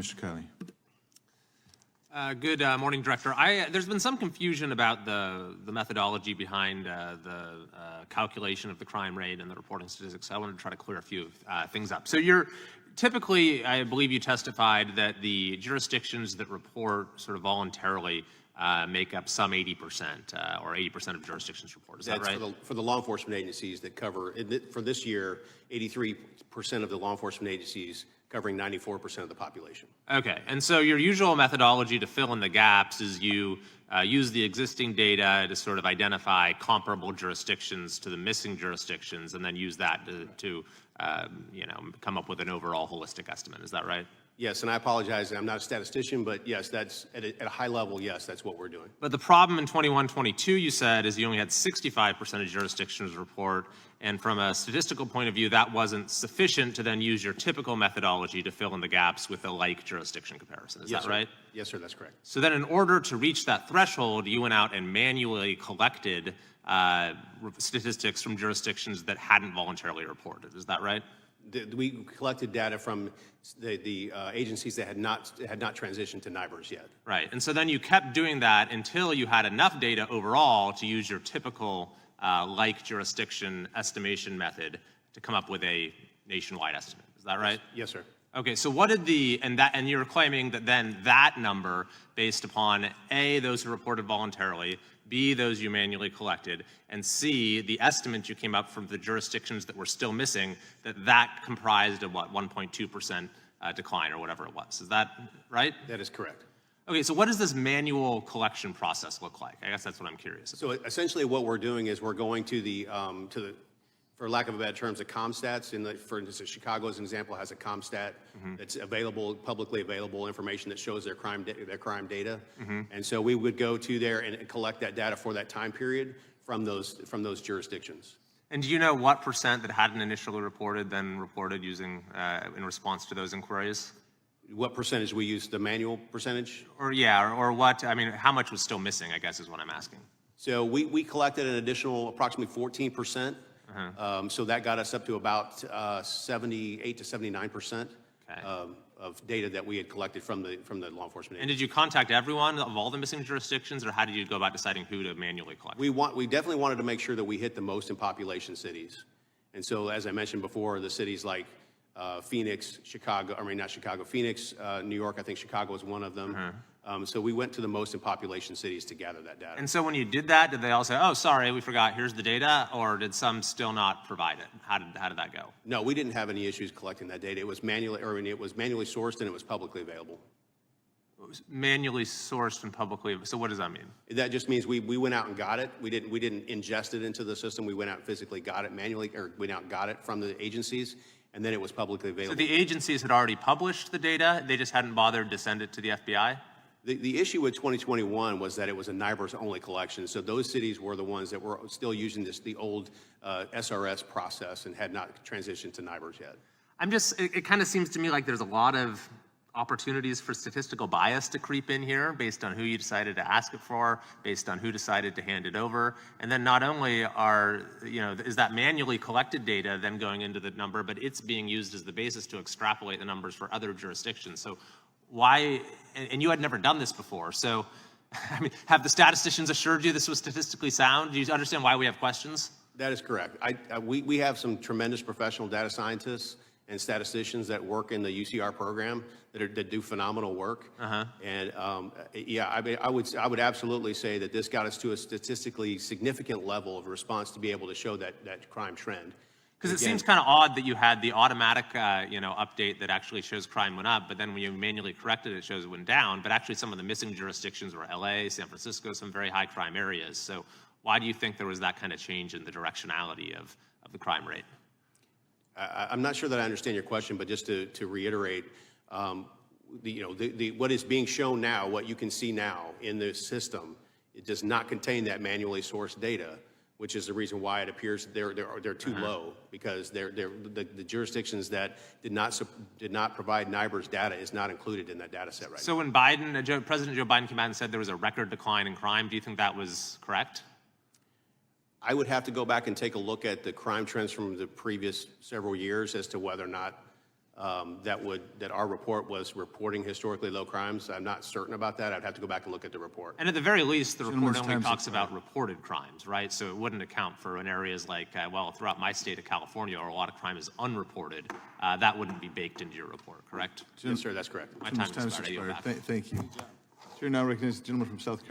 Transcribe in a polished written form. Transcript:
Mr. Kiley. Good morning, Director. There's been some confusion about the methodology behind the calculation of the crime rate and the reporting statistics. I wanted to try to clear a few things up. So typically, I believe you testified that the jurisdictions that report sort of voluntarily make up some 80% or 80% of jurisdictions report. Is that right? For the law enforcement agencies that cover, for this year, 83% of the law enforcement agencies covering 94% of the population. Okay, and so your usual methodology to fill in the gaps is you use the existing data to sort of identify comparable jurisdictions to the missing jurisdictions, and then use that to come up with an overall holistic estimate. Is that right? Yes, and I apologize, I'm not a statistician, but yes, that's at a high level, yes, that's what we're doing. But the problem in 21-22, you said, is you only had 65% of jurisdictions report, and from a statistical point of view, that wasn't sufficient to then use your typical methodology to fill in the gaps with a like jurisdiction comparison. Is Yes, that sir. right? Yes, sir, that's correct. So then in order to reach that threshold, you went out and manually collected statistics from jurisdictions that hadn't voluntarily reported. Is that right? We collected data from the agencies that had not transitioned to NIBRs yet. Right, and so then you kept doing that until you had enough data overall to use your typical like jurisdiction estimation method to come up with a nationwide estimate. Is that right? Yes, sir. Okay, so what did and you're claiming that then that number, based upon A, those who reported voluntarily, B, those you manually collected, and C, the estimate you came up from the jurisdictions that were still missing, that comprised of what, 1.2% decline or whatever it was. Is that right? That is correct. Okay, so what does this manual collection process look like? I guess that's what I'm curious about. So essentially what we're doing is we're going to the for lack of a better terms, the ComStats. For instance, Chicago, as an example, has a ComStat that's available, publicly available information that shows their crime data. And so we would go to there and collect that data for that time period from those jurisdictions. And do you know what percent that hadn't initially reported then reported using in response to those inquiries? What percentage we used, the manual percentage? Or yeah, or what, I mean, how much was still missing, I guess is what I'm asking. So we collected an additional approximately 14%. So that got us up to about 78 to 79% of data that we had collected from the law enforcement agency. And did you contact everyone of all the missing jurisdictions, or how did you go about deciding who to manually collect? We definitely wanted to make sure that we hit the most in population cities. And so, as I mentioned before, the cities like Phoenix, Phoenix, New York, I think Chicago was one of them. So we went to the most in population cities to gather that data. And so when you did that, did they all say, oh, sorry, we forgot, here's the data, or did some still not provide it? How did that go? No, we didn't have any issues collecting that data. It was manually sourced and it was publicly available. It was manually sourced and publicly, so what does that mean? That just means we went out and got it. We didn't ingest it into the system. We went out and physically got it manually, or went out and got it from the agencies, and then it was publicly available. So the agencies had already published the data, they just hadn't bothered to send it to the FBI? The issue with 2021 was that it was a NIBRs-only collection, so those cities were the ones that were still using the old SRS process and had not transitioned to NIBRs yet. It kind of seems to me like there's a lot of opportunities for statistical bias to creep in here based on who you decided to ask it for, based on who decided to hand it over. And then not only is that manually collected data then going into the number, but it's being used as the basis to extrapolate the numbers for other jurisdictions. So why, and you had never done this before, so I mean, have the statisticians assured you this was statistically sound? Do you understand why we have questions? That is correct. We have some tremendous professional data scientists and statisticians that work in the UCR program that do phenomenal work. And yeah, I mean, I would absolutely say that this got us to a statistically significant level of response to be able to show that crime trend. Because it seems kind of odd that you had the automatic update that actually shows crime went up, but then when you manually corrected it, it shows it went down. But actually some of the missing jurisdictions were LA, San Francisco, some very high crime areas. So why do you think there was that kind of change in the directionality of the crime rate? I'm not sure that I understand your question, but just to reiterate, what is being shown now, what you can see now in the system, it does not contain that manually sourced data, which is the reason why it appears they're too low, because the jurisdictions that did not provide NIBRs data is not included in that data set right now. So when President Joe Biden came out and said there was a record decline in crime, do you think that was correct? I would have to go back and take a look at the crime trends from the previous several years as to whether or not that our report was reporting historically low crimes. I'm not certain about that. I'd have to go back and look at the report. And at the very least, the report Gentleman's only time's talks expired. about reported crimes, right? So it wouldn't account for in areas like, well, throughout my state of California, where a lot of crime is unreported, that wouldn't be baked into your report, correct? Yes, sir, that's correct. My time Gentleman's is expired. I yield back. Thank you. Chair now recognizes the gentleman from South Carolina.